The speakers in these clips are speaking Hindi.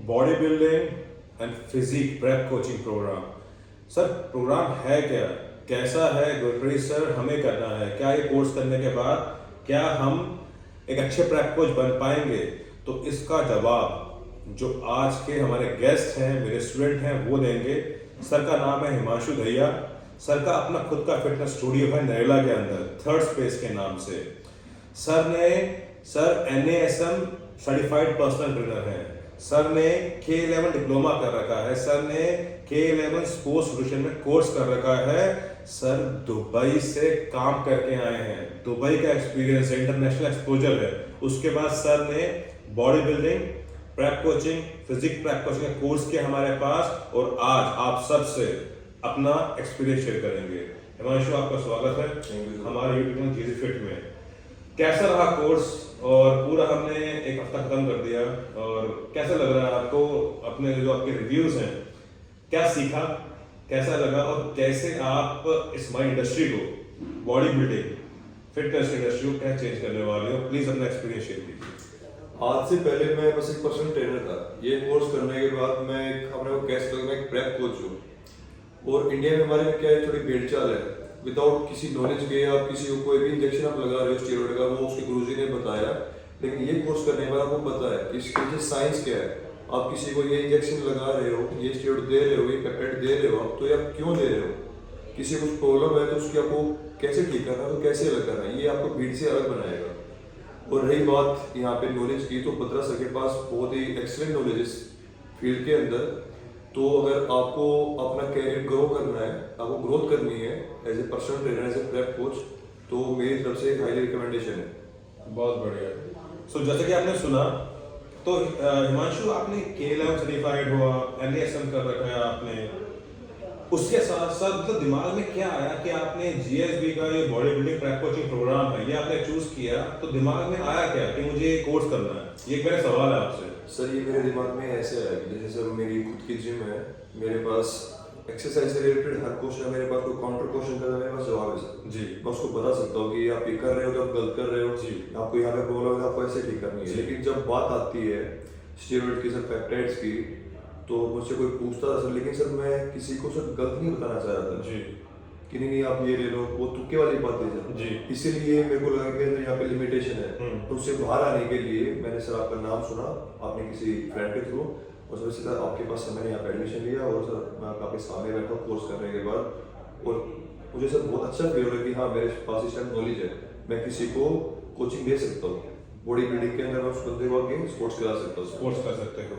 Body building and physique prep coaching program. Sir program है क्या, कैसा है गुरप्रीत सर, हमें करना है क्या ये कोर्स करने के बाद? क्या हम एक अच्छे प्रेप कोच बन पाएंगे? तो इसका जवाब जो आज के हमारे गेस्ट हैं, मेरे स्टूडेंट हैं, वो देंगे। सर का नाम है हिमांशु दहिया। सर का अपना खुद का फिटनेस स्टूडियो है नरेला के अंदर, थर्ड स्पेस के नाम से। Sir NASM certified personal trainer हैं। सर ने K11 डिप्लोमा कर रखा है। सर ने K11 स्पोर्ट्स सोल्यूशन में कोर्स कर रखा है। सर दुबई से काम करके आए हैं, दुबई का एक्सपीरियंस है, इंटरनेशनल एक्सपोजर है। उसके बाद सर ने body building, prep coaching, physique prep coaching का कोर्स किया हमारे पास, और आज आप सबसे अपना एक्सपीरियंस शेयर करेंगे। हिमांशु, आपका स्वागत है हमारे यूट्यूब चैनल जीजी फिट में। कैसा रहा कोर्स? और पूरा हमने एक हफ्ता खत्म कर दिया, और कैसा लग रहा है आपको? अपने जो आपके रिव्यूज हैं, क्या सीखा, कैसा लगा, और कैसे आप इस हमारी इंडस्ट्री को, बॉडी बिल्डिंग फिटनेस इंडस्ट्री को क्या चेंज करने वाले हो? प्लीज अपना एक्सपीरियंस शेयर कीजिए। आज से पहले मैं बस एक पर्सनल ट्रेनर था। ये कोर्स करने के बाद मैं अपने को कैसे लगता, मैं एक प्रेप कोच हूँ। और इंडिया में हमारे में क्या है, थोड़ी भेड़ चाल है। विदाउट किसी नॉलेज के आप किसी को कोई भी इंजेक्शन आप लगा रहे हो स्टेरॉइड का, वो उसके गुरुजी ने बताया। लेकिन ये कोर्स करने के बाद आपको पता है कि इसके पीछे साइंस क्या है। आप किसी को ये इंजेक्शन लगा रहे हो, ये स्टेरॉइड दे रहे हो, ये पेप्टाइड दे रहे हो आप, तो ये आप क्यों दे रहे हो? किसी को कुछ प्रॉब्लम है तो उसकी आपको कैसे ठीक करना है, तो कैसे अलग करना है, ये आपको भीड़ से अलग बनाएगा। और रही बात यहाँ पे नॉलेज की, तो बत्रा सर के पास बहुत ही एक्सीलेंट नॉलेज है फील्ड के अंदर। तो अगर आपको अपना कैरियर ग्रो करना है, आपको ग्रोथ करनी है as a personal trainer, as a prep coach, तो मेरी तरफ से हाईली रिकमेंडेशन है। बहुत बढ़िया। सो जैसे कि आपने सुना, तो हिमांशु, आपने K11 सर्टिफाइड हुआ, NASM कर रखा है आपने, उसके साथ साथ मतलब दिमाग में क्या आया कि आपने GSB का ये body building prep coaching program है, ये आपने चूज किया? तो दिमाग में आया क्या कि मुझे ये कोर्स करना है? ये एक मेरा सवाल है आपसे। सर ये मेरे दिमाग में ऐसे आया कि जैसे सर मेरी खुद की जिम है, मेरे पास एक्सरसाइज से रिलेटेड हर क्वेश्चन, मेरे पास कोई काउंटर क्वेश्चन का मेरे पास जवाब है सर जी। मैं उसको बता सकता हूँ कि आप ये कर रहे हो तो आप गलत कर रहे हो जी। आपको यहाँ पे प्रॉब्लम है, आपको ऐसे ठीक करनी है। लेकिन जब बात आती है स्टेरॉइड की, सर पेप्टाइड्स की, तो मुझसे कोई पूछता था सर, लेकिन सर मैं किसी को सर गलत नहीं बताना चाह रहा था जी। कि नहीं आप ये ले लो, वो तुक्के वाली बात है सर जी। इसीलिए मेरे को लगा कि अंदर यहाँ पे लिमिटेशन है। तो उससे बाहर आने के लिए मैंने सर आपका नाम सुना, आपने किसी फ्रेंड के थ्रू, और सर सीधा आपके पास सर मैंने यहाँ पे एडमिशन लिया। और सर मैं आपके सामने बैठा कोर्स करने के बाद, और मुझे सर बहुत अच्छा फील हो रहा है कि हाँ मेरे पास इस टाइम नॉलेज है, मैं किसी को कोचिंग दे सकता हूँ। बॉडी बिल्डिंग के अंदर मैं उस बंदे को आगे स्पोर्ट्स करा सकता हूँ। स्पोर्ट्स कर सकते हो।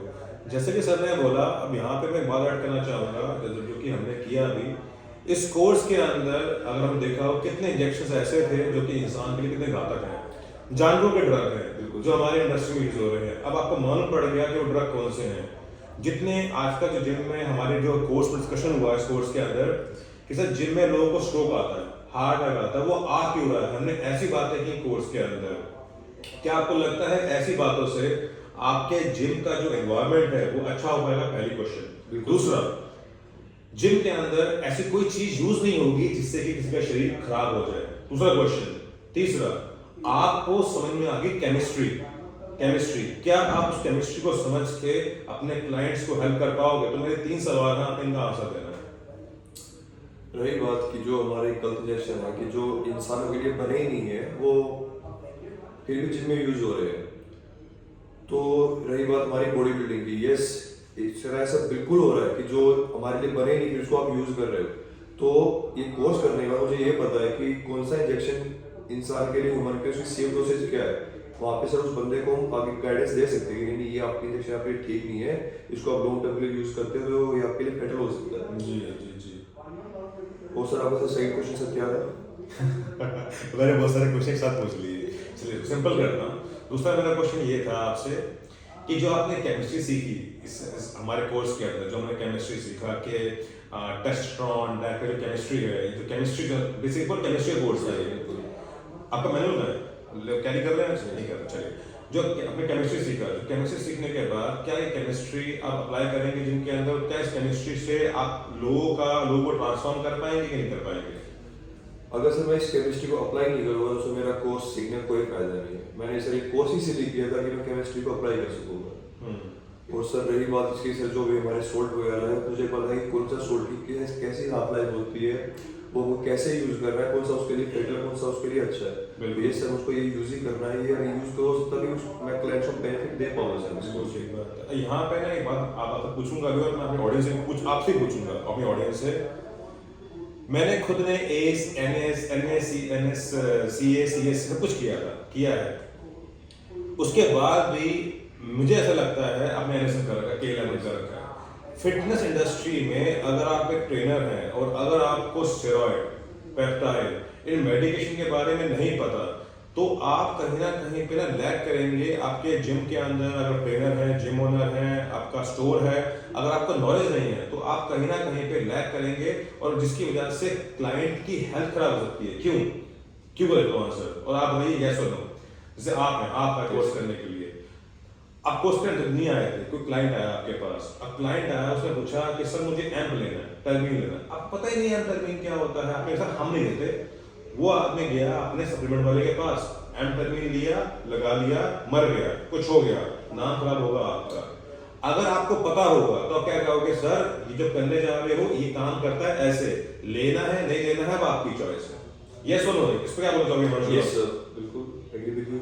जैसे कि सर ने बोला, अब यहाँ पे मैं एक बात ऐड करना चाहूँगा जो कि हमने किया अभी इस कोर्स के अंदर। अगर हम देखा हो, कितने इंजेक्शन ऐसे थे जो कि इंसान के लिए कितने घातक हैं, जानवरों के ड्रग हैं जो हमारे इंडस्ट्री में यूज हो रहे हैं। अब आपको मालूम पड़ गया कि वो ड्रग कौन से हैं। जितने आज तक जो जिम में हमारे जो कोर्स में डिस्कशन हुआ इस कोर्स के अंदर कि सर जिम में लोगों को स्ट्रोक आता है, हार्ट अटैक आता है, वो आ क्यों रहा है? हमने ऐसी बातें की कोर्स के अंदर। क्या आपको लगता है ऐसी बातों से आपके जिम का जो एनवायरनमेंट है वो अच्छा हो पाएगा? पहली क्वेश्चन। दूसरा, जिम के अंदर ऐसी कोई चीज यूज नहीं होगी जिससे कि किसी का शरीर खराब हो जाए। दूसरा क्वेश्चन। तीसरा, आपको समझ में आ गई केमिस्ट्री। क्या आप उस केमिस्ट्री को समझ के अपने क्लाइंट्स को हेल्प कर पाओगे? तो मेरे 3 सवाल हैं, आप इनका आंसर देना है। रही बात कि जो हमारे गलत इंजेक्शन है कि जो इंसानों के लिए बने ही नहीं है, वो फिर भी जिम में यूज हो रहे हैं। तो रही बात हमारी बॉडी बिल्डिंग की, यस इस तरह ऐसा बिल्कुल हो रहा है कि जो हमारे लिए बने नहीं फिर उसको आप यूज कर रहे हो। तो ये कोर्स करने के बाद मुझे ये पता है कि कौन सा इंजेक्शन इंसान के लिए, ह्यूमन के, उसकी सेफ डोसेज क्या है। वहाँ पे सर उस बंदे को हम आगे गाइडेंस दे सकते हैं कि नहीं ये आपकी इंजेक्शन आपके लिए ठीक नहीं है, इसको आप लॉन्ग टर्म के लिए यूज करते हो तो ये आपके लिए फेटल हो सकता है। जी जी जी। और सर आपका सर सही क्वेश्चन सर क्या था? मैंने बहुत सारे क्वेश्चन एक साथ पूछ लिए, चलिए सिंपल करता हूँ। दूसरा मेरा क्वेश्चन ये था आपसे कि जो आपने केमिस्ट्री सीखी इस हमारे कोर्स के अंदर, जो हमने केमिस्ट्री सीखा कि टेस्टोस्टेरोन डायरेक्ट केमिस्ट्री है, जो केमिस्ट्री का बेसिक पर केमिस्ट्री कोर्स है, आपका मैनुअल है, कैरी कर रहे हैं? नहीं कर रहे, चलिए। जो आपने केमिस्ट्री सीखा, जो केमिस्ट्री सीखने के बाद क्या ये केमिस्ट्री आप अप्लाई करेंगे जिनके अंदर? क्या इस केमिस्ट्री से आप लोगों को ट्रांसफॉर्म कर पाएंगे कि नहीं कर पाएंगे? अगर सर मैं इस केमिस्ट्री को अप्लाई नहीं करूँगा तो सर मेरा कोर्स सीखने का कोई फायदा नहीं है। मैंने सर एक कोर्स ही इसलिए किया था कि मैं केमिस्ट्री को अप्लाई कर सकूँगा। और सर रही बात इसकी सर जो भी हमारे सोल्ट वगैरह है, मुझे पता है कि कौन सा सोल्ट की कैसी हाफ लाइफ होती है, वो कैसे यूज करना है, कौन सा उसके लिए फेटर, कौन सा उसके लिए अच्छा है। बिल्कुल। ये सर मुझको ये यूज ही करना है, ये यूज करो तभी मैं क्लाइंट्स को बेनिफिट दे पाऊंगा सर बिल्कुल इसको। सही बात है। यहाँ पे ना एक बात आप पूछूंगा भी, और मैं अपने ऑडियंस से कुछ आपसे पूछूंगा अपनी ऑडियंस से। मैंने खुद ने S N S C S सब कुछ किया है। उसके बाद भी मुझे ऐसा लगता है, अपने एनएसएस कर रखा है, केएलएम कर रखा है, फिटनेस इंडस्ट्री में अगर आप एक ट्रेनर हैं और अगर आपको स्टेरॉइड, पेप्टाइड, इन मेडिकेशन के बारे में नहीं पता, तो आप कहीं ना कहीं पे ना लैग करेंगे। आपके जिम के अंदर अगर ट्रेनर है, जिम ओनर है, आपका स्टोर है, अगर आपको नॉलेज नहीं है तो आप कहीं ना कहीं पे लैग करेंगे, और जिसकी वजह से क्लाइंट की हेल्थ खराब हो सकती है। क्यों बोले तो आंसर, और आप वही यस और नो। जैसे आप हैं, आपका कोर्स करने के लिए आप कोर्स करने नहीं आए थे, कोई क्लाइंट आया आपके पास, अब क्लाइंट आया, उसने पूछा कि सर मुझे एम्प लेना है, टर्बिन लेना है। आप पता ही नहीं एम्प टर्बिन क्या होता है, आपके सर हम नहीं देते। वो आदमी गया अपने सप्लीमेंट वाले के पास, एम्प टर्बिन लिया, लगा लिया, मर गया, कुछ हो गया, नाम खराब होगा आपका। अगर आपको पता होगा तो आप क्या कहोगे, सर ये जो करने जा रहे हो ये काम करता है ऐसे, लेना है नहीं लेना है, अब आपकी चॉइस है। यस और नो, इस पर क्या बोलना चाहोगे? यस सर, बिल्कुल agree with you,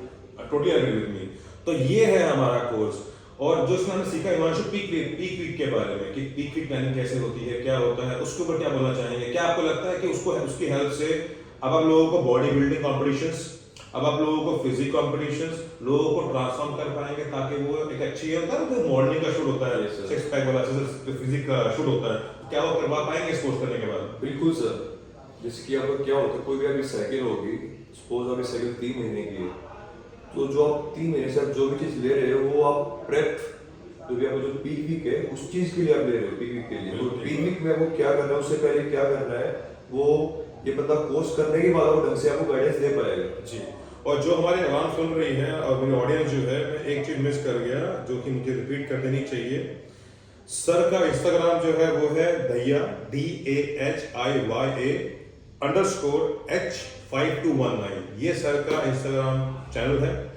totally agree with me. तो ये है हमारा कोर्स, और जो इसमें हमने सीखा हिमांशु पीक वीक के बारे में, कि पीक वीक प्लानिंग कैसे होती है, क्या होता है, उसके ऊपर क्या बोलना चाहेंगे? क्या आपको लगता है कि उसको उसकी हेल्प से अब आप लोगों को बॉडी बिल्डिंग कॉम्पिटिशंस, अब आप लोगों को फिजिक कॉम्पिटिशंस, लोगों को ट्रांसफॉर्म कर पाएंगे, ताकि वो एक अच्छी होता है ना, मॉडलिंग का शूट होता है, Yes, sir. सिक्स पैक वाला फिजिक का शूट होता है, क्या वो करवा पाएंगे इस कोर्स करने के बाद? बिल्कुल सर। जैसे कि आपका क्या होता है, कोई भी आपकी साइकिल होगी, सपोज आपकी साइकिल 3 महीने की है, तो जो आप 3 महीने से आप जो भी चीज ले रहे हो वो आप प्रेप, जो भी आपका जो पीक वीक है उस चीज के लिए आप ले रहे हो, पीक वीक के लिए। तो पीक वीक में आपको क्या करना है, उससे पहले क्या करना है, वो ये बंदा कोर्स करने के बाद आपको ढंग से आपको गाइडेंस दे पाएगा जी। और जो हमारी आवाम सुन रही है और मेरी ऑडियंस जो है, मैं एक चीज मिस कर गया जो कि मुझे रिपीट कर देनी चाहिए। सर का इंस्टाग्राम जो है वो है दहिया DAHIYA_H5219। ये सर का इंस्टाग्राम चैनल है,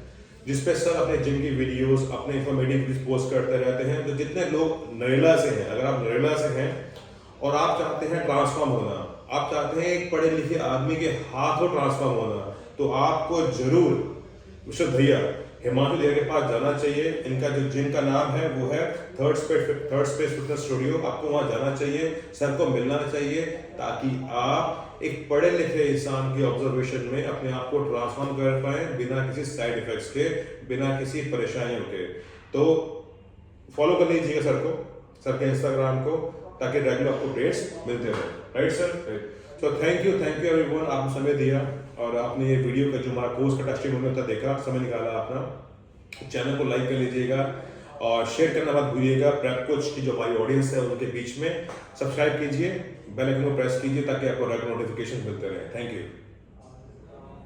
जिसपे सर अपने जिम की वीडियोस, अपने इंफॉर्मेटिव वीडियोस पोस्ट करते रहते हैं। तो जितने लोग नरेला से हैं, अगर आप नरेला से हैं और आप चाहते हैं ट्रांसफॉर्म होना, आप चाहते हैं एक पढ़े लिखे आदमी के हाथों ट्रांसफॉर्म होना, तो आपको जरूर मिस्टर भैया हिमांशु दहिया के पास जाना चाहिए। इनका जो जिम का नाम है वो है थर्ड स्पेस फिटनेस स्टूडियो। आपको वहां जाना चाहिए, सर को मिलना चाहिए, ताकि आप एक पढ़े लिखे इंसान की ऑब्जर्वेशन में अपने आप को ट्रांसफॉर्म कर पाए, बिना किसी साइड इफेक्ट्स के, बिना किसी परेशानियों के। तो फॉलो कर लीजिएगा सर को, सर के इंस्टाग्राम को, ताकि रेगुलर आपको अपडेट्स मिलते रहे। Right sir? So thank you everyone, आपने समय दिया और आपने ये वीडियो का जो हमारा कोर्स का टेस्टिमोनियल था देखा, समय निकाला अपना। चैनल को लाइक कर लीजिएगा और शेयर करना मत भूलिएगा। प्रेप कोच की जो हमारी ऑडियंस है उनके बीच में सब्सक्राइब कीजिए, बेल आइकन को प्रेस कीजिए, ताकि आपको रेगुलर नोटिफिकेशन मिलते रहे। Thank you.